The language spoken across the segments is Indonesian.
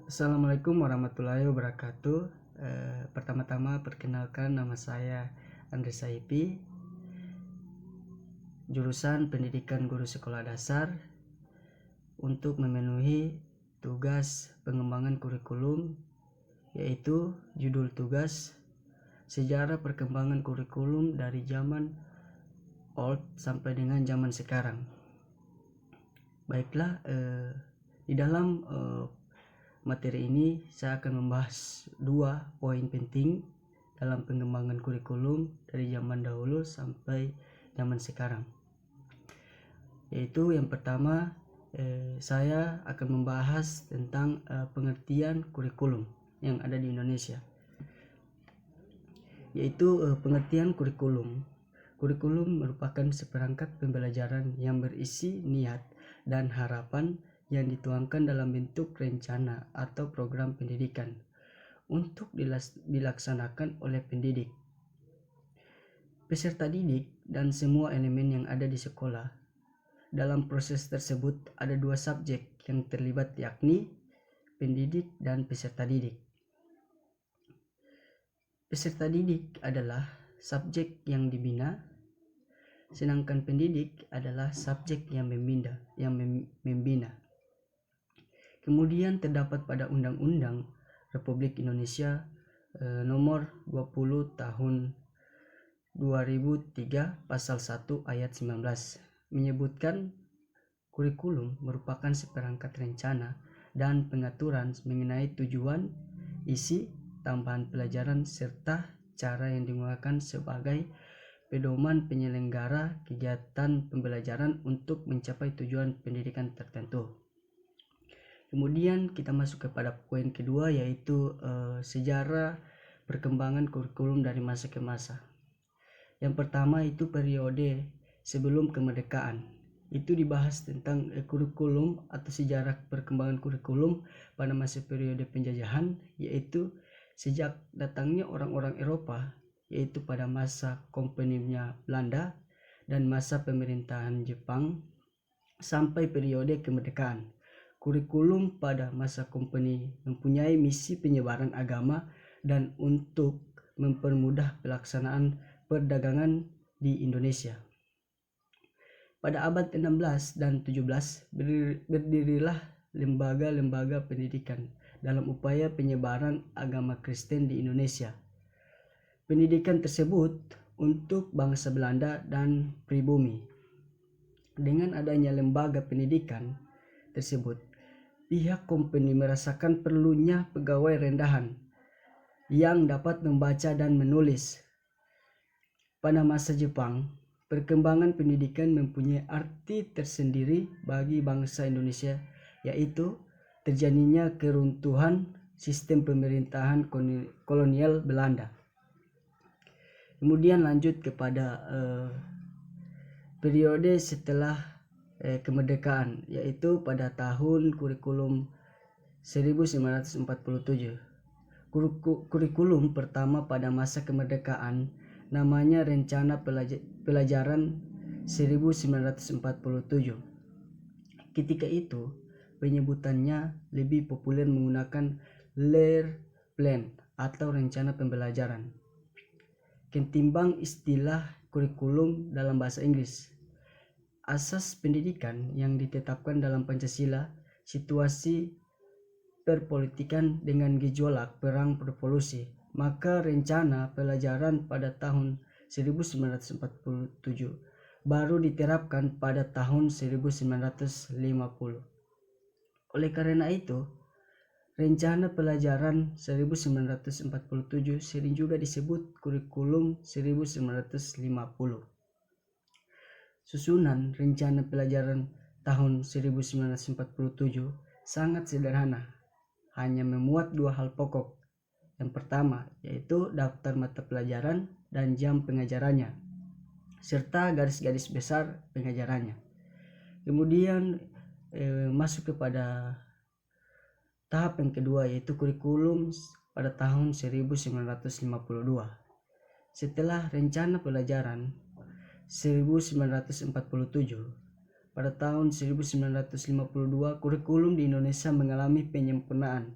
Assalamualaikum warahmatullahi wabarakatuh. Pertama-tama perkenalkan, nama saya Andre Saipi, jurusan Pendidikan Guru Sekolah Dasar, untuk memenuhi tugas pengembangan kurikulum, yaitu judul tugas sejarah perkembangan kurikulum dari zaman old sampai dengan zaman sekarang. Baiklah, di dalam materi ini saya akan membahas 2 poin penting dalam pengembangan kurikulum dari zaman dahulu sampai zaman sekarang. Yaitu yang pertama, saya akan membahas tentang pengertian kurikulum yang ada di Indonesia. Yaitu pengertian kurikulum. Kurikulum merupakan seperangkat pembelajaran yang berisi niat dan harapan yang dituangkan dalam bentuk rencana atau program pendidikan untuk dilaksanakan oleh pendidik, peserta didik, dan semua elemen yang ada di sekolah. Dalam proses tersebut ada 2 subjek yang terlibat, yakni pendidik dan peserta didik. Peserta didik adalah subjek yang dibina, sedangkan pendidik adalah subjek yang membina. Kemudian terdapat pada Undang-Undang Republik Indonesia nomor 20 tahun 2003 pasal 1 ayat 19 menyebutkan kurikulum merupakan seperangkat rencana dan pengaturan mengenai tujuan, isi, tambahan pelajaran serta cara yang digunakan sebagai pedoman penyelenggara kegiatan pembelajaran untuk mencapai tujuan pendidikan tertentu. Kemudian kita masuk kepada poin kedua, yaitu sejarah perkembangan kurikulum dari masa ke masa. Yang pertama itu periode sebelum kemerdekaan. Itu dibahas tentang kurikulum atau sejarah perkembangan kurikulum pada masa periode penjajahan, yaitu sejak datangnya orang-orang Eropa, yaitu pada masa kompeninya Belanda dan masa pemerintahan Jepang sampai periode kemerdekaan. Kurikulum pada masa kompeni mempunyai misi penyebaran agama dan untuk mempermudah pelaksanaan perdagangan di Indonesia. Pada abad 16 dan 17 berdirilah lembaga-lembaga pendidikan dalam upaya penyebaran agama Kristen di Indonesia. Pendidikan tersebut untuk bangsa Belanda dan pribumi. Dengan adanya lembaga pendidikan tersebut, pihak kompeni merasakan perlunya pegawai rendahan yang dapat membaca dan menulis. Pada masa Jepang, perkembangan pendidikan mempunyai arti tersendiri bagi bangsa Indonesia, yaitu terjadinya keruntuhan sistem pemerintahan kolonial Belanda. Kemudian lanjut kepada periode setelah kemerdekaan, yaitu pada tahun kurikulum 1947. Kurikulum pertama pada masa kemerdekaan namanya Rencana Pelajaran 1947. Ketika itu penyebutannya lebih populer menggunakan Lehr Plan atau rencana pembelajaran ketimbang istilah kurikulum dalam bahasa Inggris. Asas pendidikan yang ditetapkan dalam Pancasila, situasi perpolitikan dengan gejolak perang revolusi, maka rencana pelajaran pada tahun 1947 baru diterapkan pada tahun 1950. Oleh karena itu, Rencana Pelajaran 1947 sering juga disebut Kurikulum 1950. Susunan Rencana Pelajaran tahun 1947 sangat sederhana, hanya memuat 2 hal pokok. Yang pertama yaitu daftar mata pelajaran dan jam pengajarannya, serta garis-garis besar pengajarannya. Kemudian masuk kepada tahap yang kedua, yaitu kurikulum pada tahun 1952. Setelah rencana pelajaran 1947, pada tahun 1952 kurikulum di Indonesia mengalami penyempurnaan.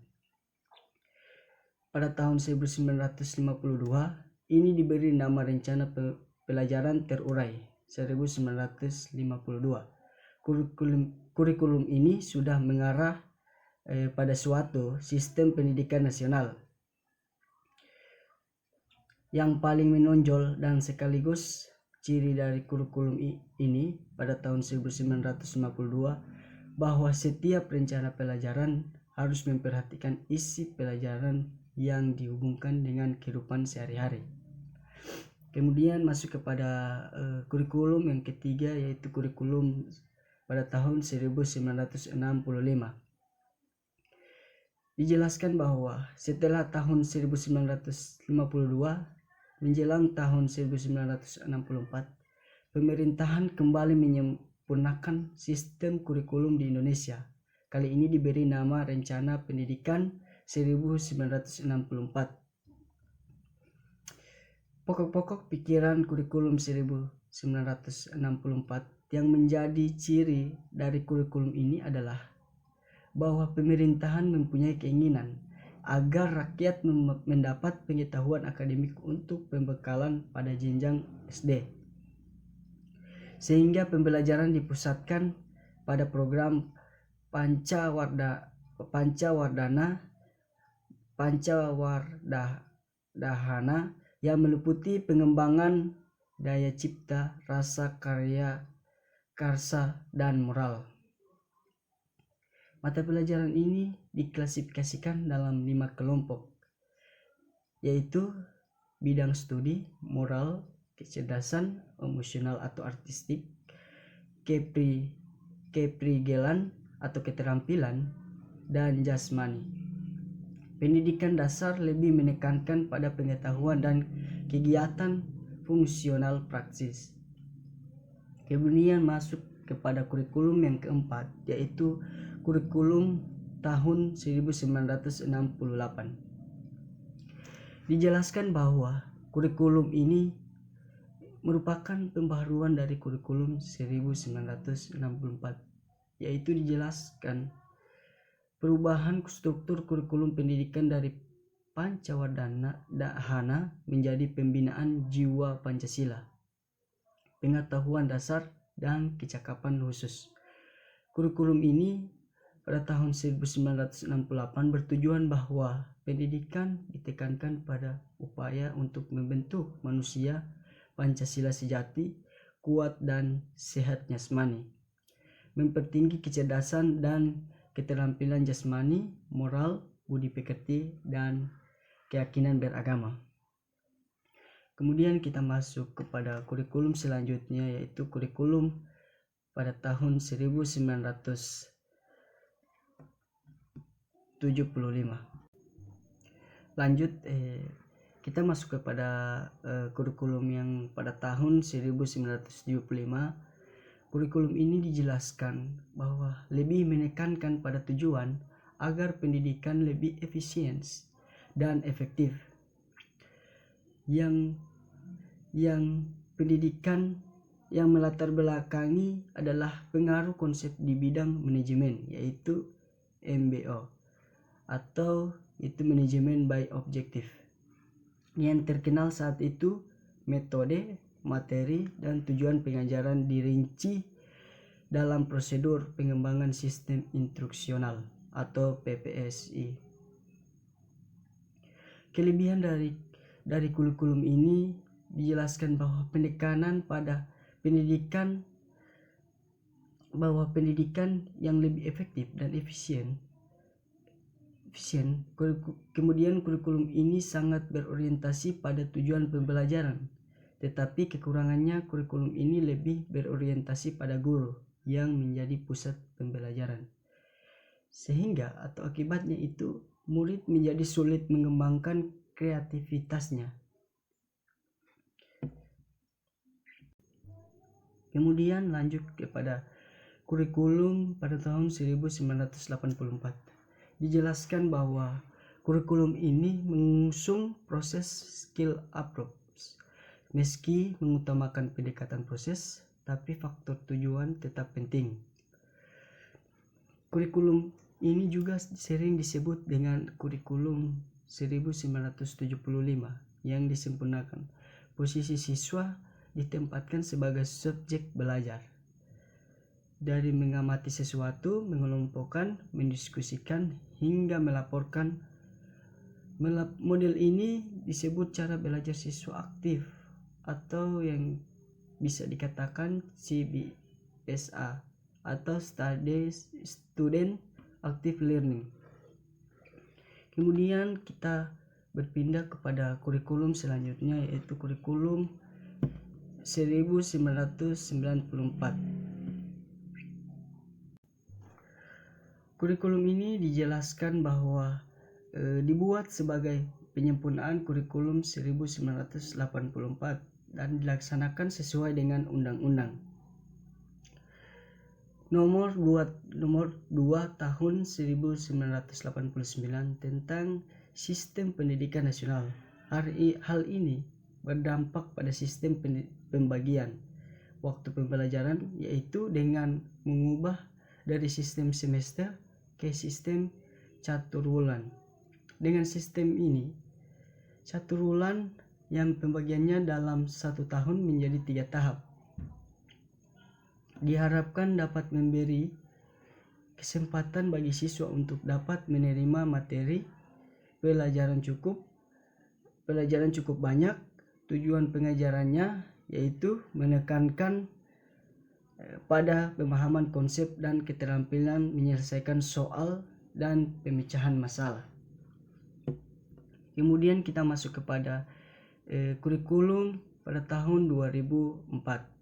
pada tahun 1952 ini diberi nama Rencana Pelajaran Terurai 1952. Kurikulum ini sudah mengarah pada suatu sistem pendidikan nasional. Yang paling menonjol dan sekaligus ciri dari kurikulum ini pada tahun 1952 bahwa setiap rencana pelajaran harus memperhatikan isi pelajaran yang dihubungkan dengan kehidupan sehari-hari. Kemudian masuk kepada kurikulum yang ketiga, yaitu kurikulum pada tahun 1965. Dijelaskan bahwa setelah tahun 1952 menjelang tahun 1964, pemerintahan kembali menyempurnakan sistem kurikulum di Indonesia. Kali ini diberi nama Rencana Pendidikan 1964. Pokok-pokok pikiran kurikulum 1964 yang menjadi ciri dari kurikulum ini adalah bahwa pemerintahan mempunyai keinginan agar rakyat mendapat pengetahuan akademik untuk pembekalan pada jenjang SD, sehingga pembelajaran dipusatkan pada program Pancawardhana yang meliputi pengembangan daya cipta, rasa karya, karsa, dan moral. Mata pelajaran ini diklasifikasikan dalam 5 kelompok, yaitu bidang studi, moral, kecerdasan, emosional atau artistik, keprigelan atau keterampilan, dan jasmani. Pendidikan dasar lebih menekankan pada pengetahuan dan kegiatan fungsional praksis. Kemudian masuk kepada kurikulum yang keempat, yaitu kurikulum tahun 1968. Dijelaskan bahwa kurikulum ini merupakan pembaharuan dari kurikulum 1964, yaitu dijelaskan perubahan struktur kurikulum pendidikan dari Pancawardhana menjadi pembinaan jiwa Pancasila, pengetahuan dasar, dan kecakapan khusus. Kurikulum ini pada tahun 1968 bertujuan bahwa pendidikan ditekankan pada upaya untuk membentuk manusia Pancasila sejati, kuat dan sehat jasmani, mempertinggi kecerdasan dan keterampilan jasmani, moral, budi pekerti, dan keyakinan beragama. Kemudian kita masuk kepada kurikulum selanjutnya, yaitu kurikulum pada tahun 1975. Lanjut, kita masuk kepada kurikulum yang pada tahun 1975. Kurikulum ini dijelaskan bahwa lebih menekankan pada tujuan agar pendidikan lebih efisien dan efektif. Yang pendidikan yang melatar belakangi adalah pengaruh konsep di bidang manajemen, yaitu MBO atau itu manajemen by objective, yang terkenal saat itu. Metode, materi, dan tujuan pengajaran dirinci dalam prosedur pengembangan sistem instruksional atau PPSI. Kelebihan dari kurikulum ini dijelaskan bahwa penekanan pada pendidikan yang lebih efektif dan efisien. Kemudian kurikulum ini sangat berorientasi pada tujuan pembelajaran, tetapi kekurangannya kurikulum ini lebih berorientasi pada guru yang menjadi pusat pembelajaran, sehingga atau akibatnya itu murid menjadi sulit mengembangkan kreativitasnya. Kemudian lanjut kepada kurikulum pada tahun 1984. Dijelaskan bahwa kurikulum ini mengusung proses skill approach. Meski mengutamakan pendekatan proses, tapi faktor tujuan tetap penting. Kurikulum ini juga sering disebut dengan kurikulum 1975 yang disempurnakan. Posisi siswa ditempatkan sebagai subjek belajar. Dari mengamati sesuatu, mengelompokkan, mendiskusikan, hingga melaporkan. Model ini disebut cara belajar siswa aktif atau yang bisa dikatakan CBSA atau Student Active Learning. Kemudian kita berpindah kepada kurikulum selanjutnya, yaitu kurikulum 1994. Kurikulum ini dijelaskan bahwa dibuat sebagai penyempurnaan kurikulum 1984 dan dilaksanakan sesuai dengan undang-undang nomor 2 tahun 1989 tentang Sistem Pendidikan Nasional. Hal ini berdampak pada sistem pembagian waktu pembelajaran, yaitu dengan mengubah dari sistem semester ke sistem caturwulan. Dengan sistem ini, caturwulan yang pembagiannya dalam 1 tahun menjadi 3 tahap diharapkan dapat memberi kesempatan bagi siswa untuk dapat menerima materi pelajaran cukup banyak. Tujuan pengajarannya yaitu menekankan pada pemahaman konsep dan keterampilan menyelesaikan soal dan pemecahan masalah. Kemudian kita masuk kepada kurikulum pada tahun 2004.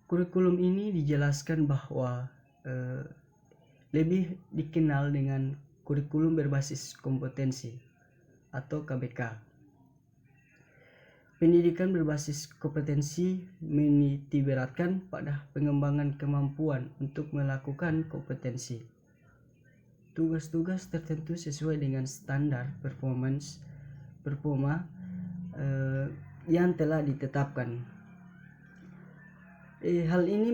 Kurikulum ini dijelaskan bahwa lebih dikenal dengan kurikulum berbasis kompetensi atau KBK. Pendidikan berbasis kompetensi menitikberatkan pada pengembangan kemampuan untuk melakukan kompetensi. Tugas-tugas tertentu sesuai dengan standar performa yang telah ditetapkan. Hal ini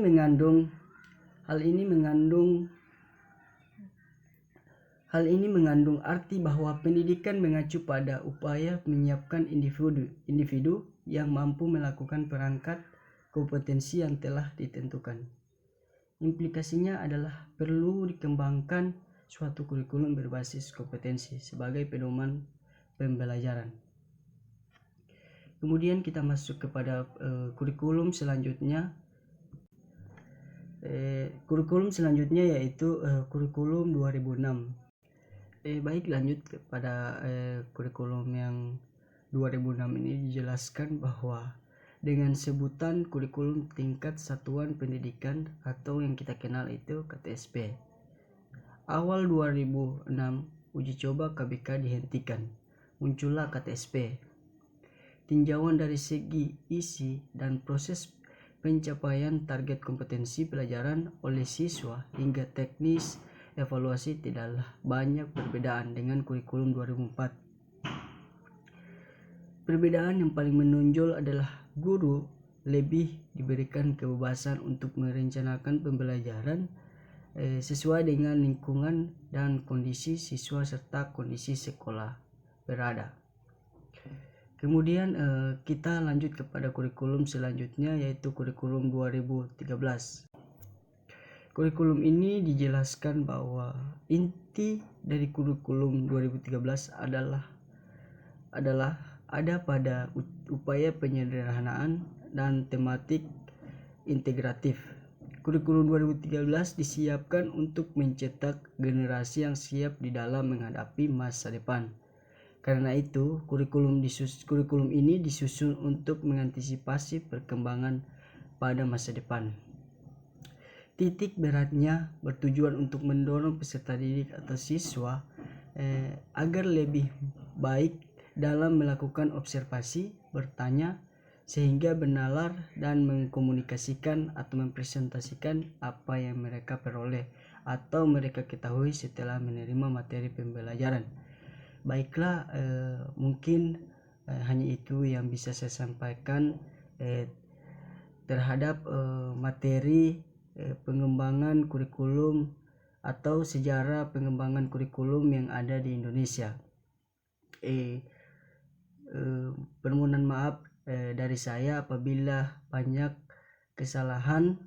mengandung arti bahwa pendidikan mengacu pada upaya menyiapkan individu yang mampu melakukan perangkat kompetensi yang telah ditentukan. Implikasinya adalah perlu dikembangkan suatu kurikulum berbasis kompetensi sebagai pedoman pembelajaran. Kemudian kita masuk kepada kurikulum selanjutnya. Kurikulum selanjutnya yaitu kurikulum 2006. Baik, lanjut kepada kurikulum yang 2006 ini dijelaskan bahwa dengan sebutan kurikulum tingkat satuan pendidikan atau yang kita kenal itu KTSP. Awal 2006 uji coba KBK dihentikan. Muncullah KTSP. Tinjauan dari segi isi dan proses pencapaian target kompetensi pelajaran oleh siswa hingga teknis evaluasi tidaklah banyak perbedaan dengan kurikulum 2004. Perbedaan yang paling menonjol adalah guru lebih diberikan kebebasan untuk merencanakan pembelajaran sesuai dengan lingkungan dan kondisi siswa serta kondisi sekolah berada. Kemudian kita lanjut kepada kurikulum selanjutnya yaitu kurikulum 2013. Kurikulum ini dijelaskan bahwa inti dari kurikulum 2013 adalah ada pada upaya penyederhanaan dan tematik integratif. Kurikulum 2013 disiapkan untuk mencetak generasi yang siap di dalam menghadapi masa depan. Karena itu, kurikulum ini disusun untuk mengantisipasi perkembangan pada masa depan. Titik beratnya bertujuan untuk mendorong peserta didik atau siswa agar lebih baik dalam melakukan observasi, bertanya, sehingga bernalar dan mengkomunikasikan atau mempresentasikan apa yang mereka peroleh atau mereka ketahui setelah menerima materi pembelajaran. Baiklah, mungkin hanya itu yang bisa saya sampaikan terhadap materi pengembangan kurikulum atau sejarah pengembangan kurikulum yang ada di Indonesia. Permohonan maaf dari saya apabila banyak kesalahan,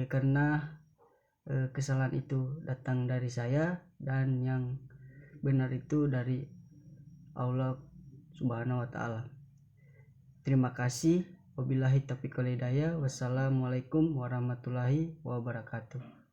karena kesalahan itu datang dari saya dan yang benar itu dari Allah Subhanahu wa Ta'ala. Terima kasih. Wabillahi taufiq wal hidayah. Wassalamualaikum warahmatullahi wabarakatuh.